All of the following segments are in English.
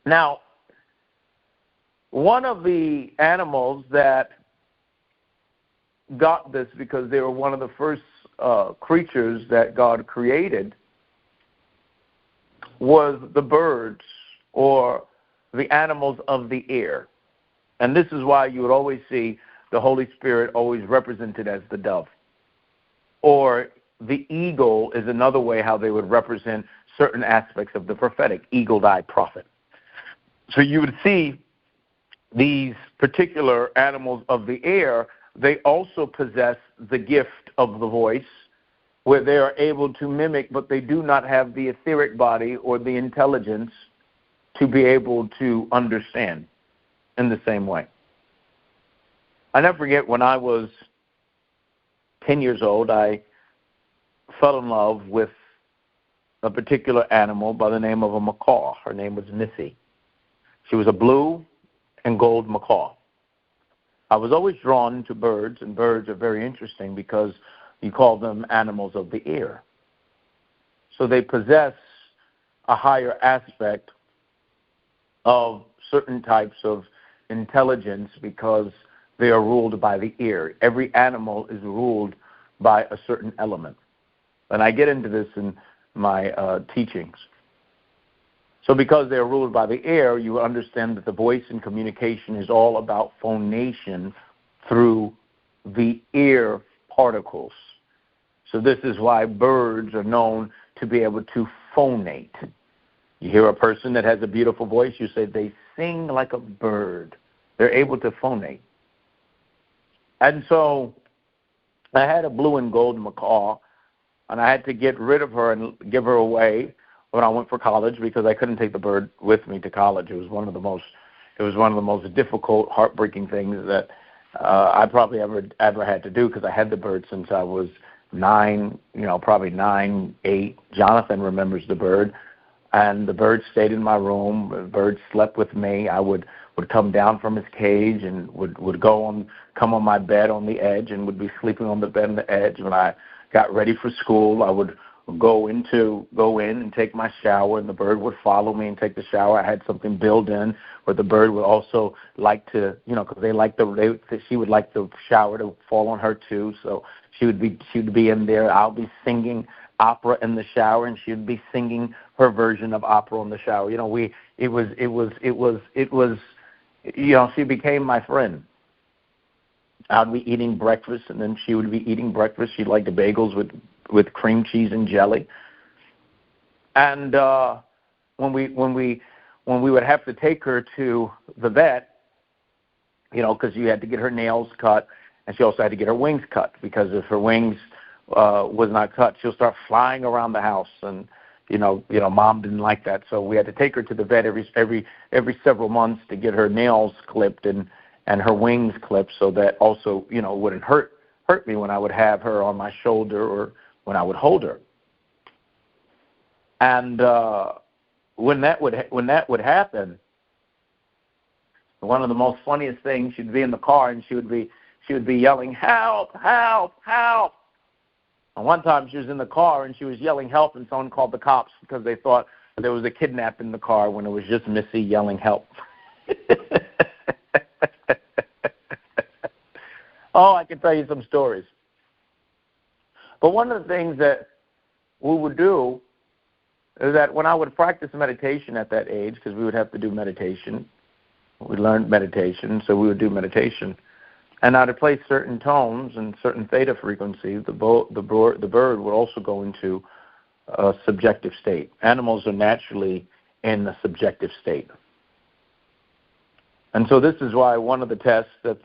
Now, one of the animals that got this because they were one of the first creatures that God created was the birds or the animals of the air. And this is why you would always see the Holy Spirit always represented as the dove. Or the eagle is another way how they would represent certain aspects of the prophetic, eagle-eyed prophet. So you would see these particular animals of the air, they also possess the gift of the voice, where they are able to mimic, but they do not have the etheric body or the intelligence to be able to understand in the same way. I never forget when I was 10 years old, I fell in love with a particular animal by the name of a macaw. Her name was Missy. She was a blue and gold macaw. I was always drawn to birds, and birds are very interesting because you call them animals of the air. So they possess a higher aspect of certain types of intelligence because they are ruled by the air. Every animal is ruled by a certain element. And I get into this in my teachings. So because they're ruled by the air, you understand that the voice and communication is all about phonation through the air particles. So this is why birds are known to be able to phonate. You hear a person that has a beautiful voice, you say they sing like a bird. They're able to phonate. And so I had a blue and gold macaw, and I had to get rid of her and give her away when I went for college because I couldn't take the bird with me to college. It was one of the most difficult, heartbreaking things that I probably ever had to do because I had the bird since I was 9, probably 9, 8. Jonathan remembers the bird, and the bird stayed in my room. The bird slept with me. I would come down from his cage and would come on my bed on the edge and would be sleeping on the bed on the edge. When I got ready for school, I would go in and take my shower, and the bird would follow me and take the shower. I had something built in where the bird would also like to, because she would like the shower to fall on her too. So she would be in there. I'll be singing opera in the shower, and she would be singing her version of opera in the shower. She became my friend. I'd be eating breakfast, and then she would be eating breakfast. She liked the bagels with cream cheese and jelly. And when we would have to take her to the vet, because you had to get her nails cut, and she also had to get her wings cut, because if her wings was not cut, she'll start flying around the house, and Mom didn't like that, so we had to take her to the vet every several months to get her nails clipped and her wings clipped, so that also wouldn't hurt me when I would have her on my shoulder or when I would hold her. And when that would happen, one of the most funniest things, she'd be in the car and she would be yelling, "Help! Help! Help!" And one time she was in the car and she was yelling help, and someone called the cops because they thought there was a kidnap in the car when it was just Missy yelling help. Oh, I can tell you some stories. But one of the things that we would do is that when I would practice meditation at that age, because we would have to do meditation, we learned meditation, so we would do meditation. And I would play certain tones and certain theta frequencies. The bird would also go into a subjective state. Animals are naturally in a subjective state. And so this is why one of the tests that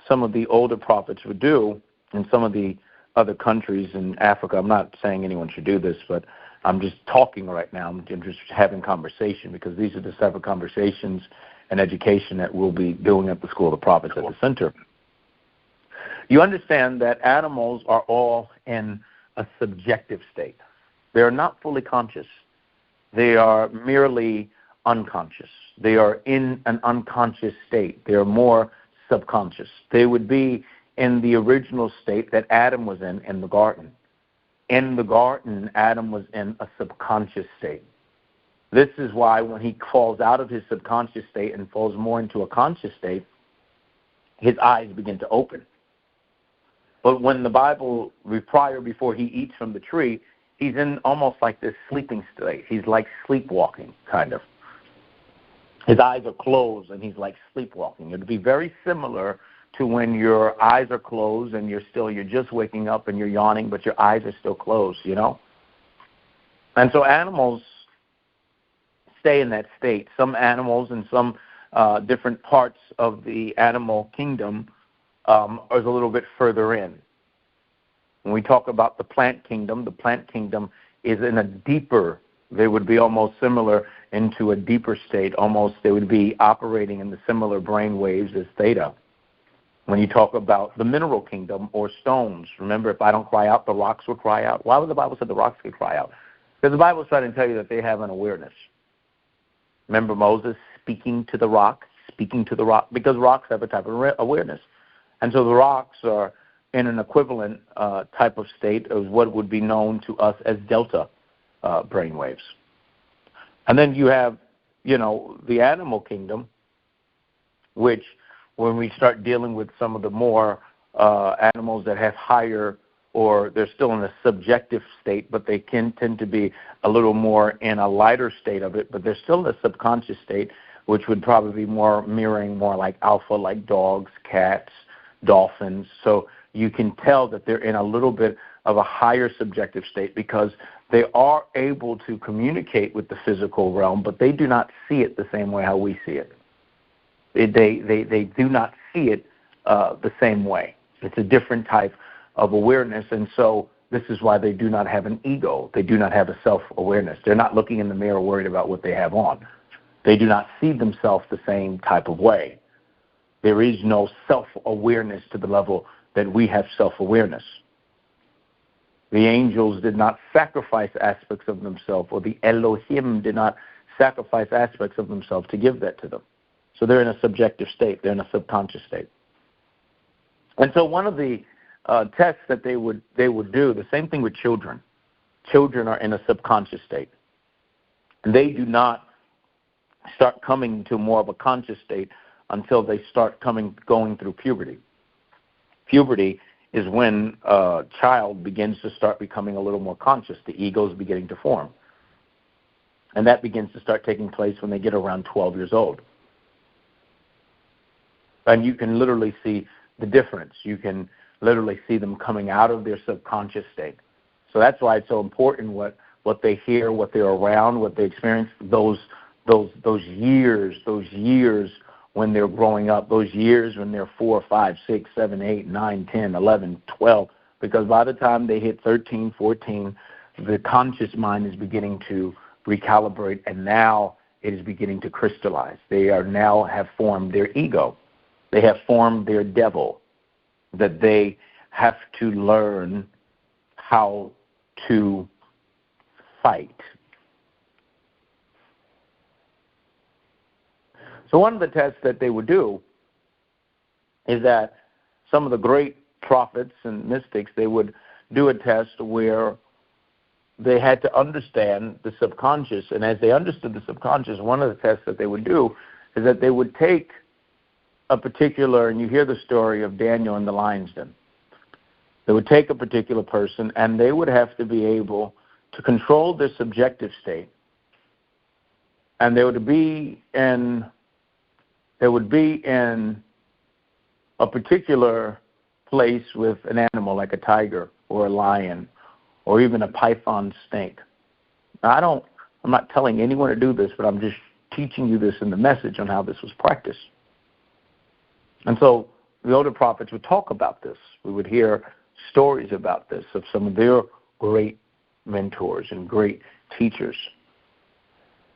some of the older prophets would do in some of the other countries in Africa, I'm not saying anyone should do this, but I'm just talking right now. I'm just having conversation, because these are the type of conversations and education that we'll be doing at the School of the Prophets at the center. You understand that animals are all in a subjective state. They are not fully conscious. They are merely unconscious. They are in an unconscious state. They are more subconscious. They would be in the original state that Adam was in the garden. In the garden, Adam was in a subconscious state. This is why when he falls out of his subconscious state and falls more into a conscious state, his eyes begin to open. But when the Bible, before he eats from the tree, he's in almost like this sleeping state. He's like sleepwalking, kind of. His eyes are closed, and he's like sleepwalking. It would be very similar to when your eyes are closed and you're just waking up and you're yawning, but your eyes are still closed, you know? And so animals stay in that state. Some animals and some different parts of the animal kingdom are a little bit further in. When we talk about the plant kingdom is in a deeper, they would be almost similar into a deeper state. Almost they would be operating in the similar brain waves as theta. When you talk about the mineral kingdom or stones, remember, if I don't cry out, the rocks will cry out. Why would the Bible say the rocks could cry out? Because the Bible is trying to tell you that they have an awareness. Remember Moses speaking to the rock, because rocks have a type of awareness. And so the rocks are in an equivalent type of state of what would be known to us as delta brainwaves. And then you have, the animal kingdom, which when we start dealing with some of the more animals that have higher, or they're still in a subjective state, but they can tend to be a little more in a lighter state of it, but they're still in a subconscious state, which would probably be more mirroring more like alpha, like dogs, cats, dolphins. So you can tell that they're in a little bit of a higher subjective state because they are able to communicate with the physical realm, but they do not see it the same way how we see it. They do not see it the same way. It's a different type of awareness, and so this is why they do not have an ego. They do not have a self-awareness. They're not looking in the mirror worried about what they have on. They do not see themselves the same type of way. There is no self-awareness to the level that we have self-awareness. The angels did not sacrifice aspects of themselves, or the Elohim did not sacrifice aspects of themselves to give that to them. So they're in a subjective state. They're in a subconscious state. And so one of the tests that they would do, the same thing with children. Children are in a subconscious state. And they do not start coming to more of a conscious state until they start going through puberty. Puberty is when a child begins to start becoming a little more conscious. The ego is beginning to form. And that begins to start taking place when they get around 12 years old. And you can literally see the difference. You can literally see them coming out of their subconscious state. So that's why it's so important what they hear, what they're around, what they experience, those years when they're growing up, those years when they're 4, 5, 6, 7, 8, 9, 10, 11, 12, because by the time they hit 13, 14, the conscious mind is beginning to recalibrate, and now it is beginning to crystallize. They are now have formed their ego. They have formed their devil, that they have to learn how to fight. So one of the tests that they would do is that some of the great prophets and mystics, they would do a test where they had to understand the subconscious. And as they understood the subconscious, one of the tests that they would do is that they would take a particular, and you hear the story of Daniel in the lion's den. They would take a particular person, and they would have to be able to control their subjective state. And they would be in a particular place with an animal like a tiger or a lion or even a python snake. Now, I'm not telling anyone to do this, but I'm just teaching you this in the message on how this was practiced. And so the older prophets would talk about this. We would hear stories about this of some of their great mentors and great teachers.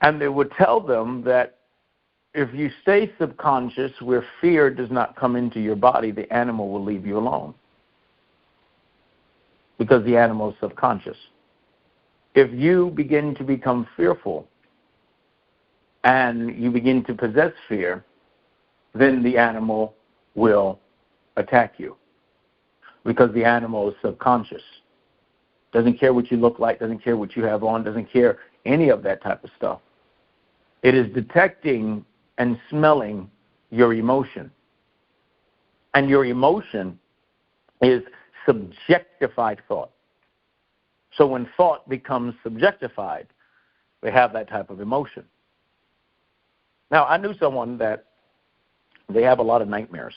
And they would tell them that if you stay subconscious where fear does not come into your body, the animal will leave you alone, because the animal is subconscious. If you begin to become fearful and you begin to possess fear, then the animal will attack you, because the animal is subconscious. Doesn't care what you look like, doesn't care what you have on, doesn't care any of that type of stuff. It is detecting and smelling your emotion. And your emotion is subjectified thought. So when thought becomes subjectified, we have that type of emotion. Now, I knew someone that they have a lot of nightmares.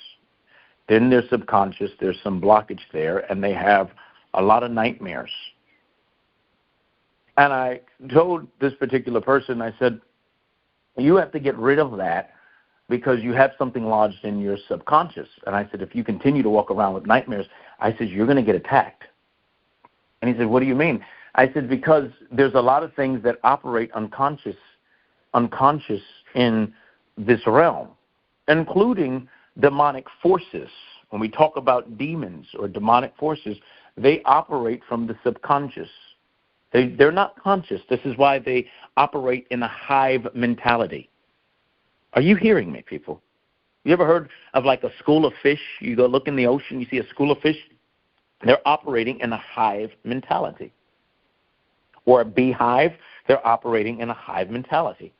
In their subconscious, there's some blockage there, and they have a lot of nightmares. And I told this particular person, I said, you have to get rid of that because you have something lodged in your subconscious. And I said, if you continue to walk around with nightmares, I said, you're going to get attacked. And he said, what do you mean? I said, because there's a lot of things that operate unconscious in this realm, including demonic forces. When we talk about demons or demonic forces, they operate from the subconscious. They're not conscious. This is why they operate in a hive mentality. Are you hearing me, people? You ever heard of like a school of fish? You go look in the ocean, you see a school of fish. They're operating in a hive mentality. Or a beehive, they're operating in a hive mentality.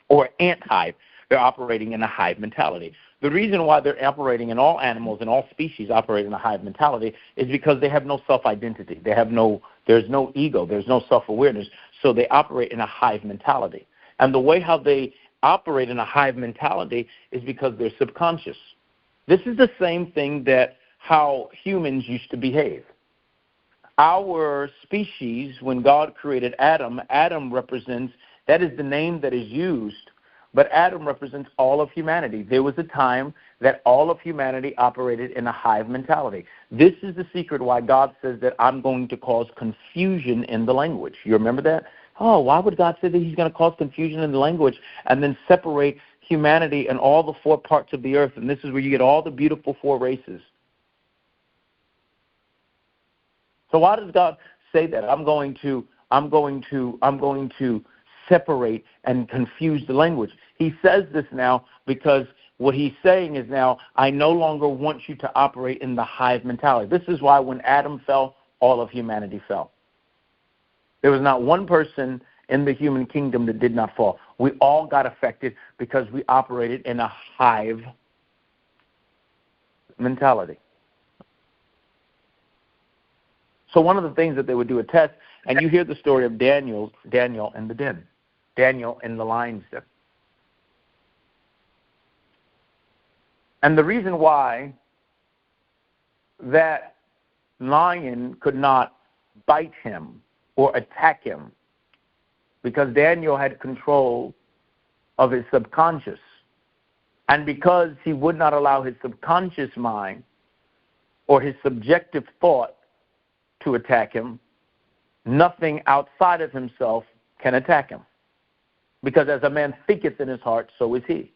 Or an ant hive, they're operating in a hive mentality. The reason why they're operating, and all animals and all species operate in a hive mentality, is because they have no self-identity. There's no ego. There's no self-awareness. So they operate in a hive mentality. And the way how they operate in a hive mentality is because they're subconscious. This is the same thing that how humans used to behave. Our species, when God created Adam, Adam represents, that is the name that is used, but Adam represents all of humanity. There was a time that all of humanity operated in a hive mentality. This is the secret why God says that I'm going to cause confusion in the language. You remember that? Oh, why would God say that he's going to cause confusion in the language and then separate humanity and all the four parts of the earth? And this is where you get all the beautiful four races. So why does God say that? I'm going to separate and confuse the language. He says this now because what he's saying is now, I no longer want you to operate in the hive mentality. This is why when Adam fell, all of humanity fell. There was not one person in the human kingdom that did not fall. We all got affected because we operated in a hive mentality. So one of the things that they would do a test, and you hear the story of Daniel in the den, Daniel in the lion's den. And the reason why that lion could not bite him or attack him, because Daniel had control of his subconscious. And because he would not allow his subconscious mind or his subjective thought to attack him, nothing outside of himself can attack him. Because as a man thinketh in his heart, so is he.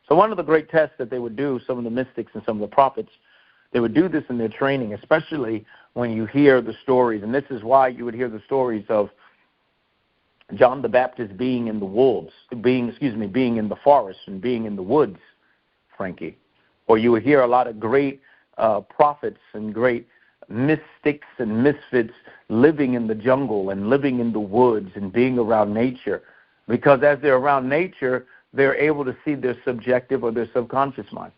So one of the great tests that they would do, some of the mystics and some of the prophets, they would do this in their training, especially when you hear the stories. And this is why you would hear the stories of John the Baptist being in the being in the forest and being in the woods, Frankie. Or you would hear a lot of great prophets and great mystics and misfits living in the jungle and living in the woods and being around nature. Because as they're around nature, they're able to see their subjective or their subconscious mind.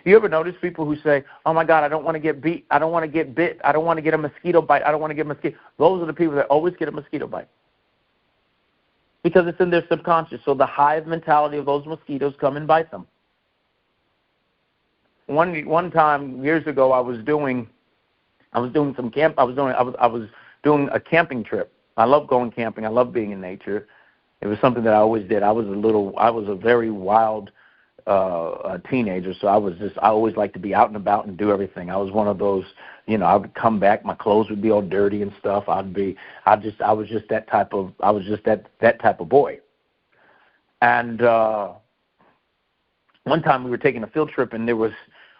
You ever notice people who say, oh, my God, I don't want to get beat. I don't want to get bit. I don't want to get a mosquito bite. I don't want to get a mosquito. Those are the people that always get a mosquito bite. Because it's in their subconscious. So the hive mentality of those mosquitoes come and bite them. One time, years ago, I was doing some camp. I was doing a camping trip. I love going camping. I love being in nature. It was something that I always did. I was a very wild teenager, so I always liked to be out and about and do everything. I was one of those, I would come back, my clothes would be all dirty and stuff. I was just that type of boy. And one time we were taking a field trip, and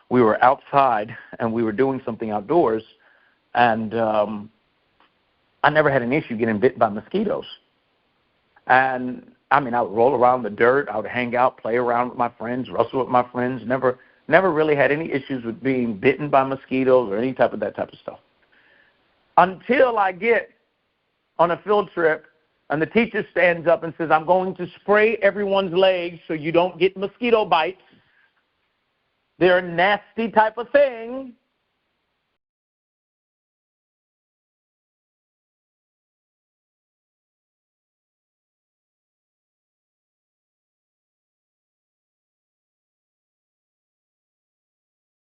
we were outside and we were doing something outdoors, and I never had an issue getting bit by mosquitoes. And I mean, I would roll around the dirt, I would hang out, play around with my friends, wrestle with my friends, never really had any issues with being bitten by mosquitoes or any that type of stuff. Until I get on a field trip and the teacher stands up and says, I'm going to spray everyone's legs so you don't get mosquito bites. They're a nasty type of thing.